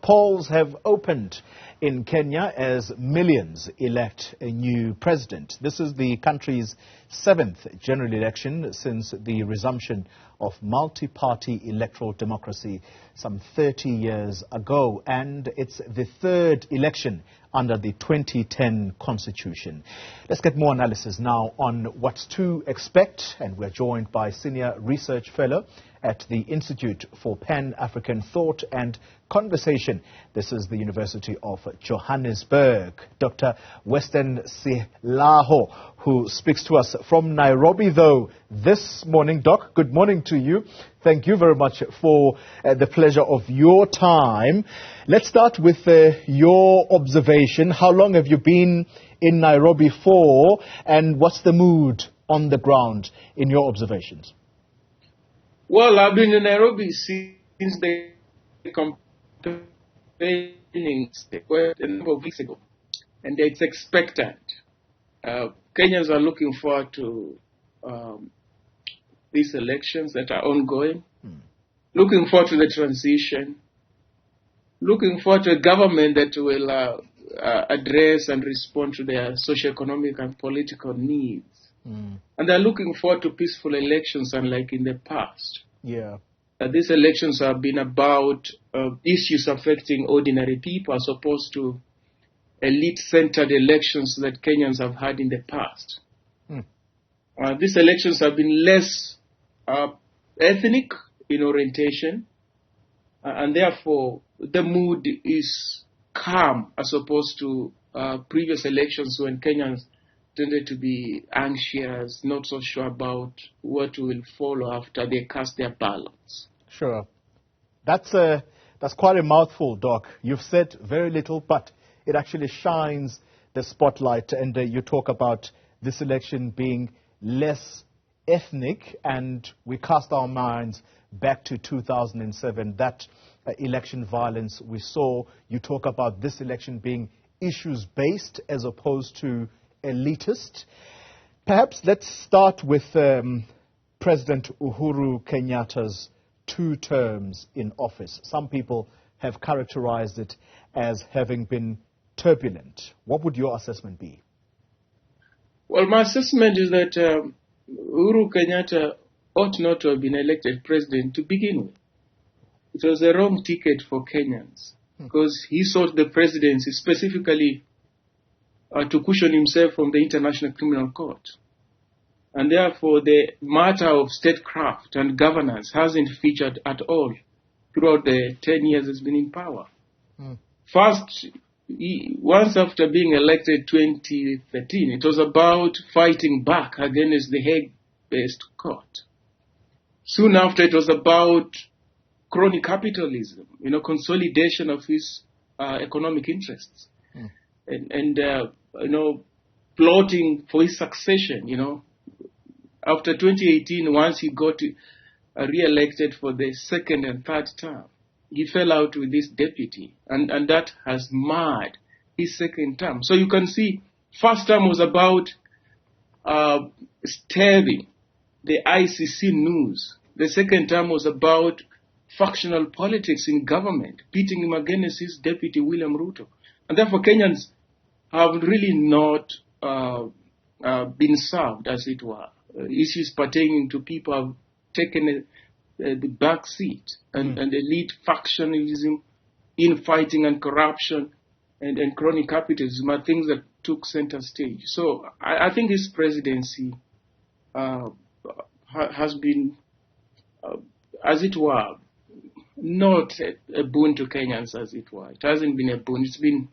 Polls have opened in Kenya as millions elect a new president. This is the country's 7th general election since the resumption of multi-party electoral democracy some 30 years ago, and it's the 3rd election under the 2010 constitution. Let's get more analysis now on what to expect, and we're joined by Senior Research Fellow at the Institute for Pan-African Thought and Conversation. This is the University of Johannesburg, Dr. Westen Shilaho, who speaks to us from Nairobi, though, this morning. Doc, good morning to you. Thank you very much for the pleasure of your time. Let's start with your observation. How long have you been in Nairobi for, and what's the mood on the ground in your observations? Well, I've been in Nairobi since the campaigning a number of weeks ago, and it's expectant. Kenyans are looking forward to these elections that are ongoing, looking forward to the transition, looking forward to a government that will address and respond to their socio-economic and political needs. And they're looking forward to peaceful elections, unlike in the past. Yeah. These elections have been about issues affecting ordinary people as opposed to elite-centered elections that Kenyans have had in the past. These elections have been less ethnic in orientation, and therefore the mood is calm as opposed to previous elections when Kenyans tended to be anxious, not so sure about what will follow after they cast their ballots. Sure. That's quite a mouthful, Doc. You've said very little, but it actually shines the spotlight, and you talk about this election being less ethnic, and we cast our minds back to 2007, that election violence we saw. You talk about this election being issues-based as opposed to elitist. Perhaps let's start with President Uhuru Kenyatta's 2 terms in office. Some people have characterized it as having been turbulent. What would your assessment be? Well, my assessment is that Uhuru Kenyatta ought not to have been elected president to begin with. It was a wrong ticket for Kenyans because he sought the presidency specifically to cushion himself from the International Criminal Court. And therefore, the matter of statecraft and governance hasn't featured at all throughout the 10 years he's been in power. First, once after being elected 2013, it was about fighting back against the Hague-based court. Soon after, it was about crony capitalism, consolidation of his economic interests. And plotting for his succession, After 2018, once he got re-elected for the 2nd and 3rd term, he fell out with this deputy, and that has marred his 2nd term. So you can see, first term was about stabbing the ICC news. The 2nd term was about factional politics in government, pitting him against his deputy, William Ruto. And therefore, Kenyans have really not been served, as it were. Issues pertaining to people have taken the back seat, and elite factionalism, infighting and corruption, and crony capitalism are things that took center stage. So I think his presidency has been, as it were, not a boon to Kenyans, as it were. It hasn't been a boon. It's been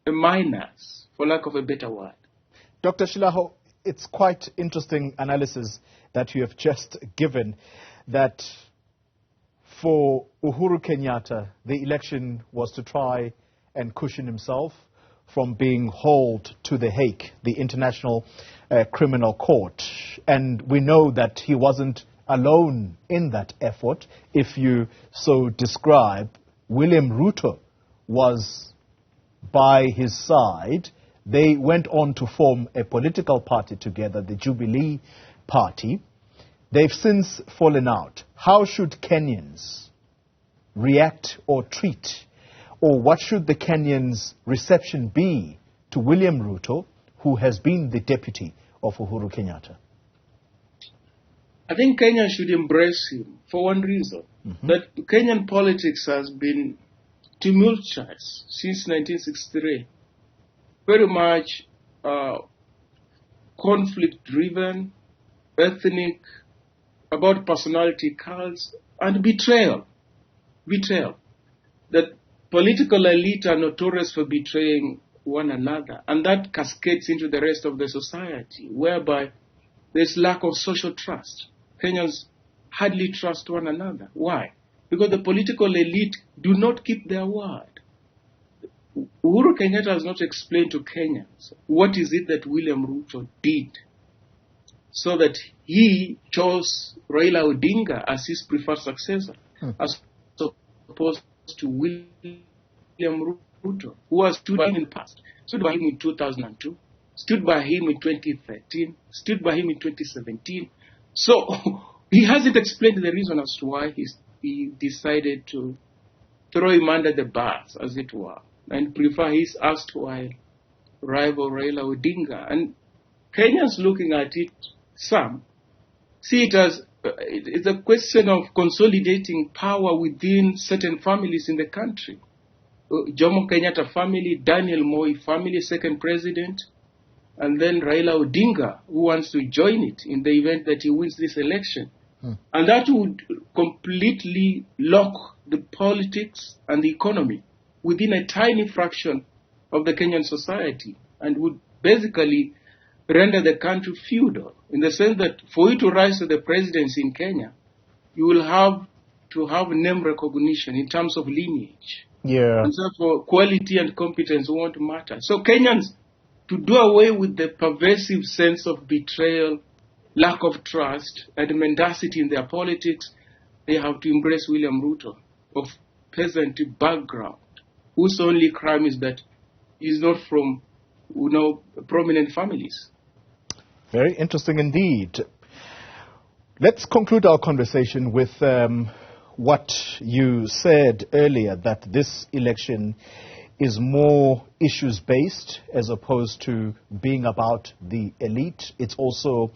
a minus, for lack of a better word. Dr. Shilaho, it's quite interesting analysis that you have just given, that for Uhuru Kenyatta, the election was to try and cushion himself from being hauled to The Hague, the International Criminal Court. And we know that he wasn't alone in that effort. If you so describe, William Ruto was by his side. They went on to form a political party together, the Jubilee Party. They've since fallen out. How should Kenyans react or treat? Or what should the Kenyans' reception be to William Ruto, who has been the deputy of Uhuru Kenyatta? I think Kenya should embrace him for one reason, that Kenyan politics has been tumultuous since 1963, very much conflict-driven, ethnic, about personality cults, and betrayal. Betrayal. That political elite are notorious for betraying one another, and that cascades into the rest of the society, whereby there's lack of social trust. Kenyans hardly trust one another. Why? Because the political elite do not keep their word. Uhuru Kenyatta has not explained to Kenyans what is it that William Ruto did so that he chose Raila Odinga as his preferred successor, as opposed to William Ruto, who has stood by him in the past, stood by him in 2002, stood by him in 2013, stood by him in 2017. So he hasn't explained the reason as to why he decided to throw him under the bus, as it were, and prefer his erstwhile rival Raila Odinga. And Kenyans looking at it, some see it as it's a question of consolidating power within certain families in the country. Jomo Kenyatta family, Daniel Moi family, second president, and then Raila Odinga, who wants to join it in the event that he wins this election. And that would completely lock the politics and the economy within a tiny fraction of the Kenyan society, and would basically render the country feudal, in the sense that for you to rise to the presidency in Kenya, you will have to have name recognition in terms of lineage. Yeah. And therefore, quality and competence won't matter. So Kenyans, to do away with the pervasive sense of betrayal, lack of trust, and mendacity in their politics, they have to embrace William Ruto, of peasant background, whose only crime is that he's not from, prominent families. Very interesting indeed. Let's conclude our conversation with what you said earlier, that this election is more issues-based as opposed to being about the elite. It's also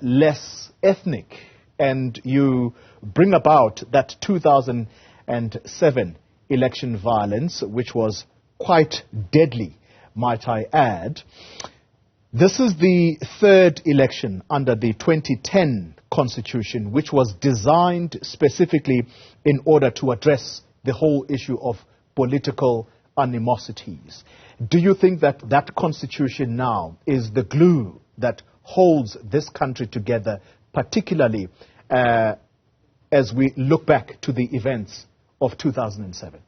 less ethnic. And you bring about that 2007 election violence, which was quite deadly, might I add. This is the third election under the 2010 Constitution, which was designed specifically in order to address the whole issue of political animosities. Do you think that that Constitution now is the glue that holds this country together, particularly as we look back to the events of 2007?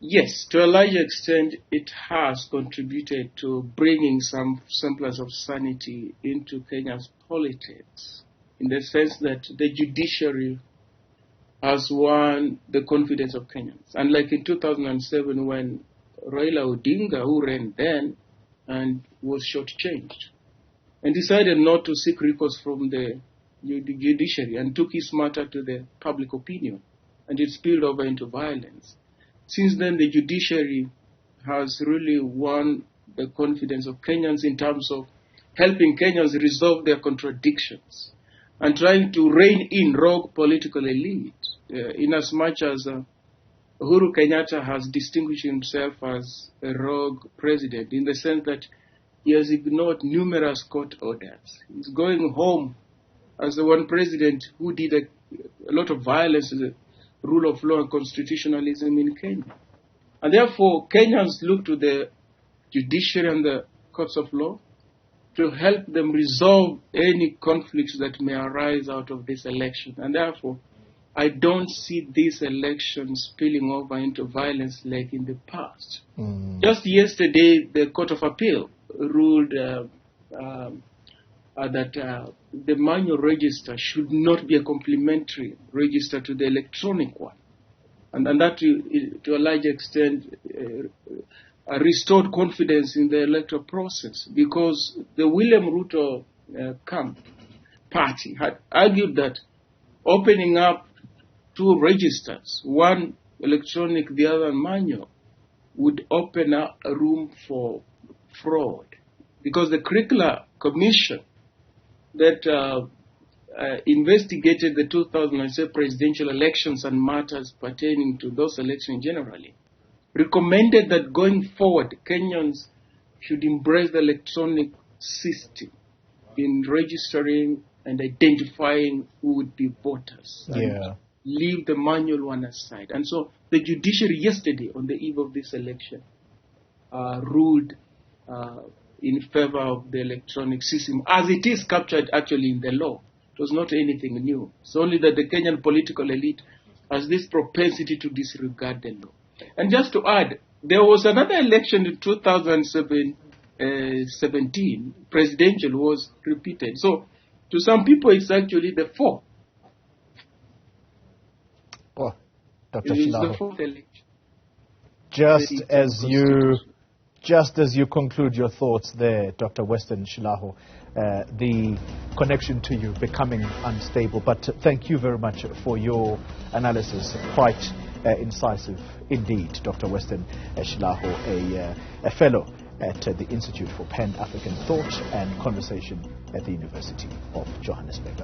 Yes, to a large extent, it has contributed to bringing some semblance of sanity into Kenya's politics, in the sense that the judiciary has won the confidence of Kenyans. Unlike in 2007, when Raila Odinga, who ran then and was shortchanged, and decided not to seek recourse from the judiciary and took his matter to the public opinion, and it spilled over into violence. Since then, the judiciary has really won the confidence of Kenyans in terms of helping Kenyans resolve their contradictions and trying to rein in rogue political elite, in as much as Uhuru Kenyatta has distinguished himself as a rogue president, in the sense that he has ignored numerous court orders. He's going home as the one president who did a lot of violence to the rule of law and constitutionalism in Kenya. And therefore, Kenyans look to the judiciary and the courts of law to help them resolve any conflicts that may arise out of this election. And therefore, I don't see this election spilling over into violence like in the past. Just yesterday, the Court of Appeal ruled that the manual register should not be a complementary register to the electronic one. And that, to a large extent, restored confidence in the electoral process, because the William Ruto camp party had argued that opening up two registers, one electronic, the other manual, would open up a room for fraud. Because the Curricular Commission that investigated the 2007 presidential elections and matters pertaining to those elections generally, recommended that going forward, Kenyans should embrace the electronic system in registering and identifying who would be voters. And leave the manual one aside. And so the judiciary yesterday, on the eve of this election, ruled in favor of the electronic system, as it is captured actually in the law. It was not anything new. It's only that the Kenyan political elite has this propensity to disregard the law. And just to add, there was another election in 2017, presidential, was repeated. So to some people, it's actually the fourth. Oh, Dr. It is Shilaho. the fourth election. Just as you conclude your thoughts there, Dr. Westen Shilaho, the connection to you becoming unstable. But thank you very much for your analysis. Quite incisive indeed, Dr. Westen Shilaho, a fellow at the Institute for Pan-African Thought and Conversation at the University of Johannesburg.